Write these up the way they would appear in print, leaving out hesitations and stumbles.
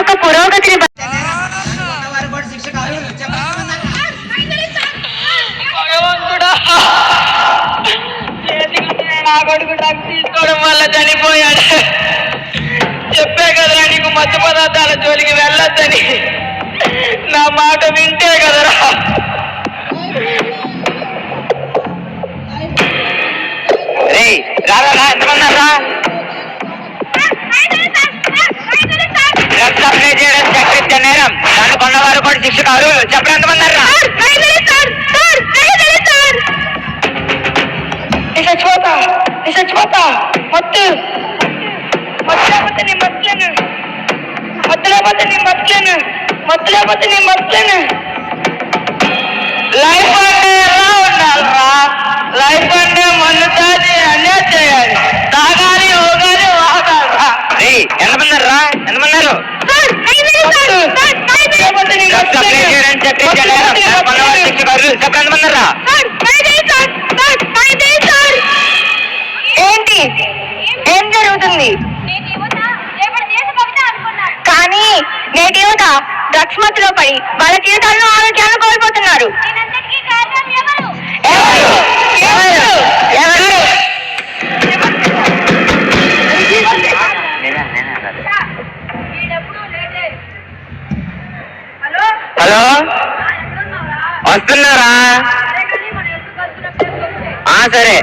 యొక్క పురోగతిని నా కొడుకు డ్రగ్స్ తీసుకోవడం వల్ల చనిపోయాడు. చెప్పే కదరా నీకు మత్తు పదార్థాల జోలికి వెళ్ళొద్దని. నా మాట వింటే కదరా. రారా ఎంతమన్నారా? డ్రగ్స్ అప్లై చేయడం చక్రిత నేరం, దాన్ని కొన్నవారు కూడా శిక్ష కాదు. చెప్పండి ఎంతమన్నారా? చచ్చిపోతా మత్తు లేకపోతే నేను మర్చలేను. లైఫ్ అంటే ఎలా ఉండాలరా? లైఫ్ అంటే మందు తాగి అన్యాయం చేయాలి, తాగాలి, ఊగాలి, వాగాలరా. ఎంతమన్నారా? ఎంతమన్నారు? చెప్పండి. ఏంటి ఏం జరుగుతుంది? కానీ నేటి యువత డ్రగ్స్ మత్తులో పడి వాళ్ళ జీవితాలను ఆరోగ్యాలను కోల్పోతున్నారు. హలో, వస్తున్నారా? సరే.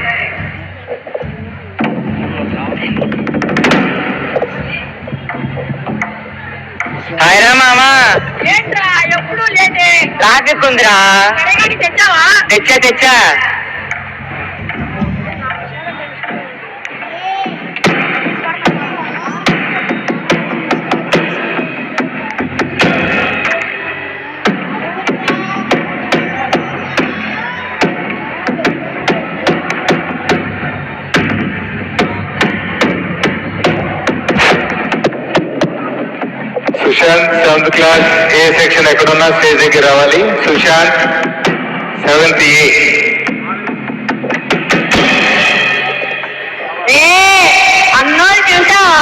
హాయ్రా మామా. ఎప్పుడు లేదే ట్రాఫిక్ ఉందిరా. తెచ్చా సుశాంత్ 7th క్లాస్ ఏ సెక్షన్ ఎక్కడున్నా స్టేజ్ దగ్గర రావాలి. సుశాంత్ 7th ఏ. అన్నోళ్ళు చూసావా?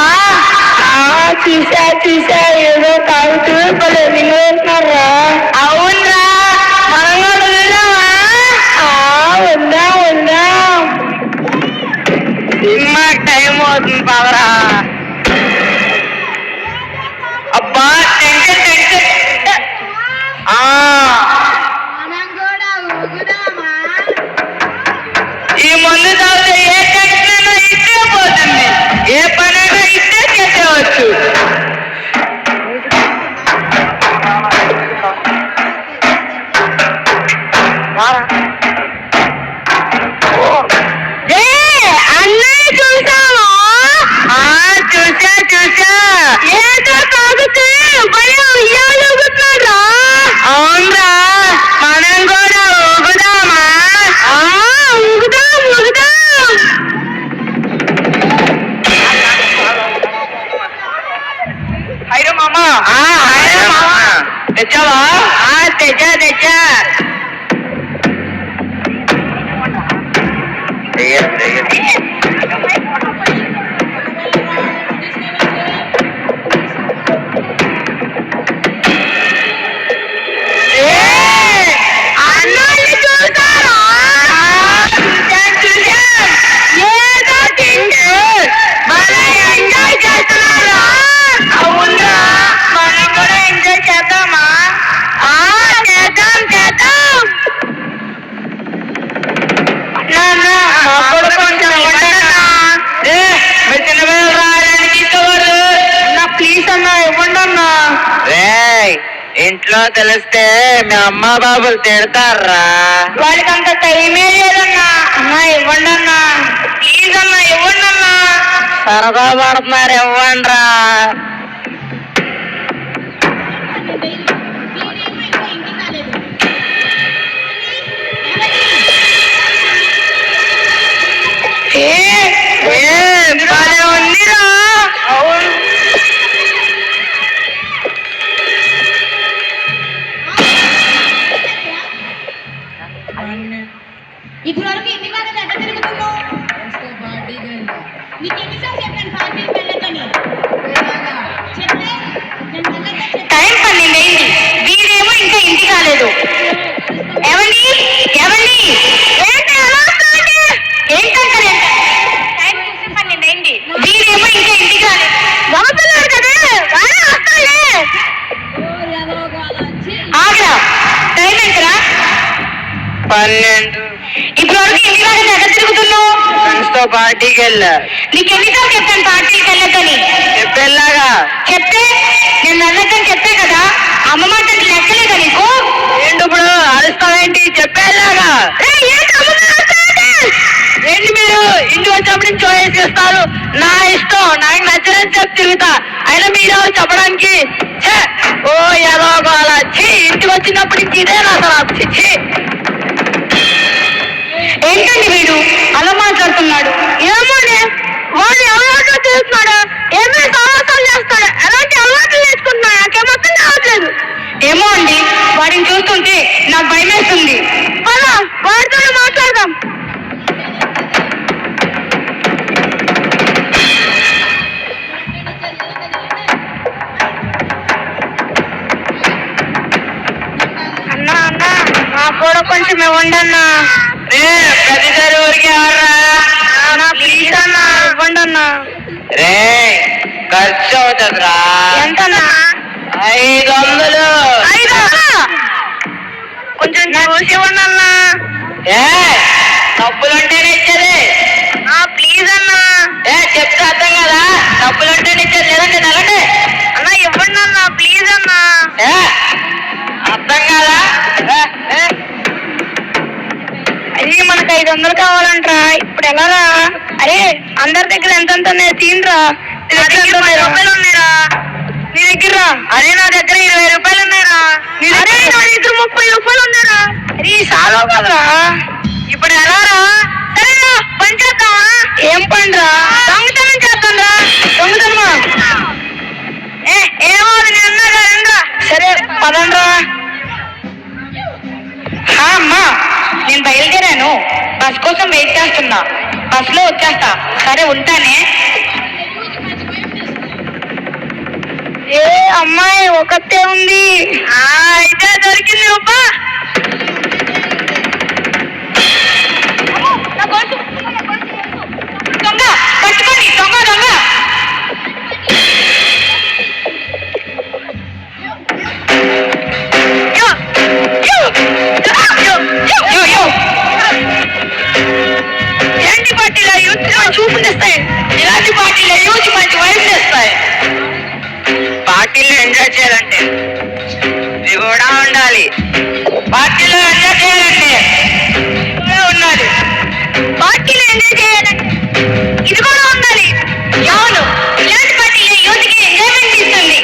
చూసా ఏదో తాగుతూ వెళ్తున్నారా? అవునరా, మనం కూడా వెళ్దామా? వెళ్దాం. సినిమా టైం అవుతుంది బావరా. అబ్బా టెన్షన్. ఈ మందు తాగితే ఏ టెన్షన్ అయినా ఇట్టే పోతుంది, ఏ పనైనా ఇట్టే చేసేవచ్చు. అన్నయ్య చూసావా? చూసా. ఏదో తాగుతూ భయం ఇయ్యాలుగుతున్నారా? అవునరా, మనం కూడా ఊగుదామా? ఊగుదాం. హైరో మామా. తెచ్చావా? తెచ్చా. ఇంట్లో తెలిస్తే మీ అమ్మ బాబులు తిడతారా? వాళ్ళకి అంత టైమే లేదన్నా. అన్నా ఇవ్వండి అన్నా, ప్లీజ్ అన్నా ఇవ్వండి అన్నా. సరదా పడుతున్నారు, ఇవ్వండిరా. ఉందిరా. అవును. ఇప్పుడు వరకు ఎన్ని వారాలు ఎక్కడ తిరుగుతున్నావు? నీకు ఎన్నిసార్లు చెప్పాను పార్టీకి వెళ్ళొద్దని? 12. ఇప్పుడు వరకు ఇంటి దాకా ఎక్కడ తిరుగుతున్నావు? ఫ్రెండ్స్ తో పార్టీకి వెళ్ళా. నీకు ఎన్నిసార్లు చెప్పాను పార్టీకి వెళ్ళొద్దని? చెప్పేలాగా చెప్తే నేను వెళ్ళొద్దని చెప్పే కదా, అమ్మ మాటకి లెక్కలేదా నీకు? ఏంటి ఇప్పుడు అరుస్తావేంటి? చెప్పేలాగా ఏంటి మీరు ఇంటికి వచ్చినప్పుడు నుంచి చాయిస్ చేస్తారు? నా ఇష్టం, నాకు నచ్చినట్టు చెప్పి తిరుగుతా. అయినా మీరు చెప్పడానికి ఛే, ఓ ఏదో వచ్చి ఇంటికి వచ్చినప్పటి నుంచి ఇదే నా ఛీ. ఏంటండి వీడు అలా మాట్లాడుతున్నాడు? ఏమోనే, వాడు ఎవరో చేస్తున్నాడు, ఏమో సాహసాలు చేస్తాడు, ఎలాంటి అలవాట్లు నేర్చుకుంటున్నాడు, నాకేమొత్తం కావట్లేదు. ఏమో అండి, వాడిని చూస్తుంటే నాకు భయం వేస్తుంది. అలా వాడితో మాట్లాడదాం. అన్నా అన్నా, నాకు కూడా కొంచెం ఇవ్వండి అన్నా. ప్రతిసారి ఊరికి ఎవరా? ప్లీజ్ అన్నా, ఇవ్వండి అన్నా. రే ఖర్చు అవుతుందిరా. ఎంతన్నా? 500. కొంచెం చూసి ఇవ్వండి అన్నా. డబ్బులుంటేనే ఇచ్చేది. ప్లీజ్ అన్నా. చెప్తే అర్థం కదా, డబ్బులుంటేనే ఇచ్చేది. లేదంటే నెలంటే అన్నా ఇవ్వండి అన్నా, ప్లీజ్ అన్నా. అర్థం కాదా? అది మనకు 500 కావాలంటరా, ఇప్పుడు ఎలారా? అరే అందరి దగ్గర ఎంతెంత తీనరా. నీ దగ్గర 10 రూపాయలు ఉన్నాయిరా. నీ దగ్గర అరే నా దగ్గర 20 రూపాయలు ఉన్నాయిరా. అరే నా దగ్గర 30 రూపాయలు ఉన్నాయిరా. అరే చాలా కదరా. ఇప్పుడు ఎలారా? సరేరా పని చేద్దామా? ఏం పనిరా? దొంగతనం చేద్దాంరా. దొంగతనమా? ఏమో నేను అన్నా. సరే పదండ్రా. అమ్మా నేను బయలుదేరాను, బస్ కోసం వెయిట్ చేస్తున్నా, బస్సులో వచ్చేస్తా. సరే ఉంటానే. ఏ అమ్మాయి ఒకతే ఉంది. అయితే దొరికింది రూపా. దొంగ పట్టుకోండి, దొంగ దొంగ. ఇలాంటి పార్టీలో యూత్ చూపు తెస్తాయి. ఇలాంటి పార్టీలో యూజ్ మంచి వైపు చేస్తాయి. పార్టీలో ఎంజాయ్ చేయాలంటే ఇది కూడా ఉండాలి. పార్టీలో ఎంజాయ్ చేయాలంటే ఇది కూడా ఉండాలి. పార్టీలో ఎంజాయ్ చేయాలంటే ఇది కూడా ఉండాలి. అవును, ఇలాంటి పార్టీలో యూత్కి ఎంజాయ్మెంట్ ఇస్తుంది.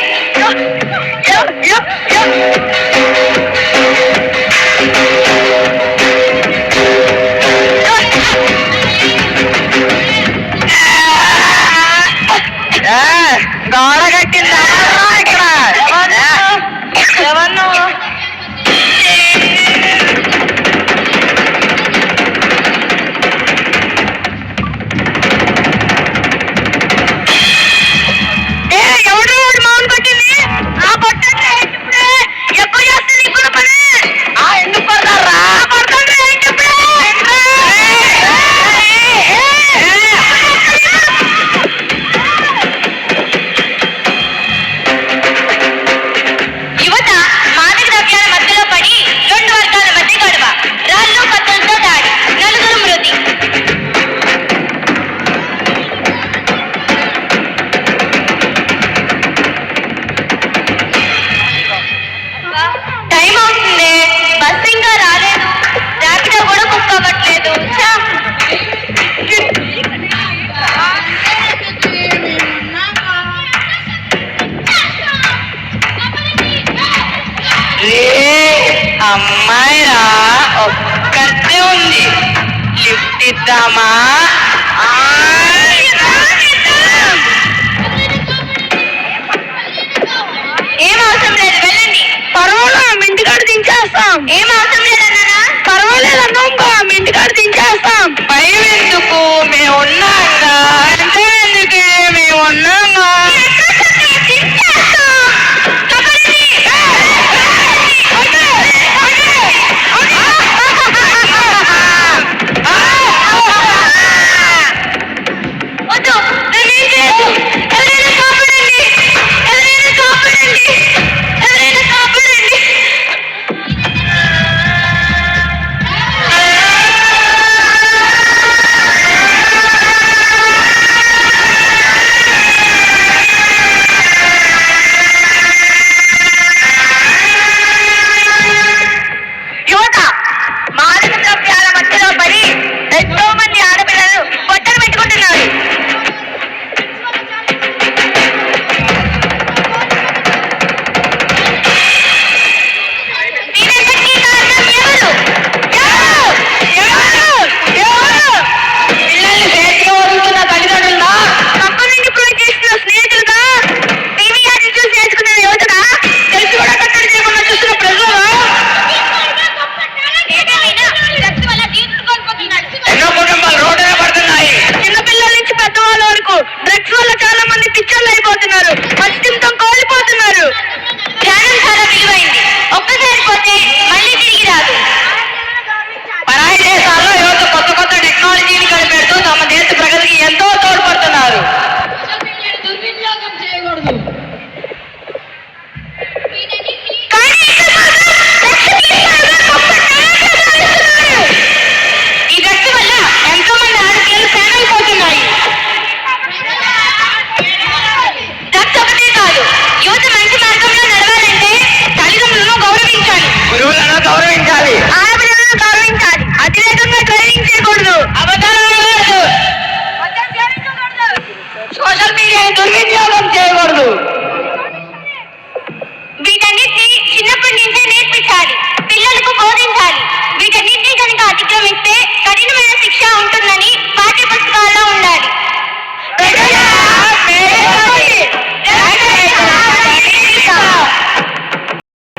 గోడ కట్టింది ఇక్కడ. ఎవరు? ఎవడు మౌన్ పట్టింది? పట్టండి ఇప్పుడే. ఎప్పుడు చేస్తుంది ఇప్పుడు పని? ఎందుకు పడతారా? పడుతుంది ఇప్పుడే. యువత మాదక ద్రవ్యాల మధ్యలో పడి 2 వర్గాల మధ్య గొడవ, రాళ్ళు కత్తులతో దాడి, 4 మృతి. టైం అవుతుంది, బస్సు ఇంకా రాలేదు, ర్యాపిడో కూడా బుక్ అవ్వట్లేదు. అమ్మాయిరా ఒక్కతే ఉంది, లిఫ్ట్ ఇద్దామా? ఏం అవసరం లేదు, వెళ్ళండి. పర్వాలేదు, మీ ఇంటికాడ దించేస్తాం. ఏం అవసరం లేదన్నారా? పర్వాలేదు అన్నాంగా, మీ ఇంటికాడ దించేస్తాం. భయం ఎందుకు, మేము ఉన్నాగా. అంటే ఎందుకు, మేము ఉన్నాంగా. వద్దు, నేనేం చేయను. ఎవరైనా కాపాడండి, ఎవరైనా కాపాడండి, ఎవరైనా కాపాడండి. ఉంటుందని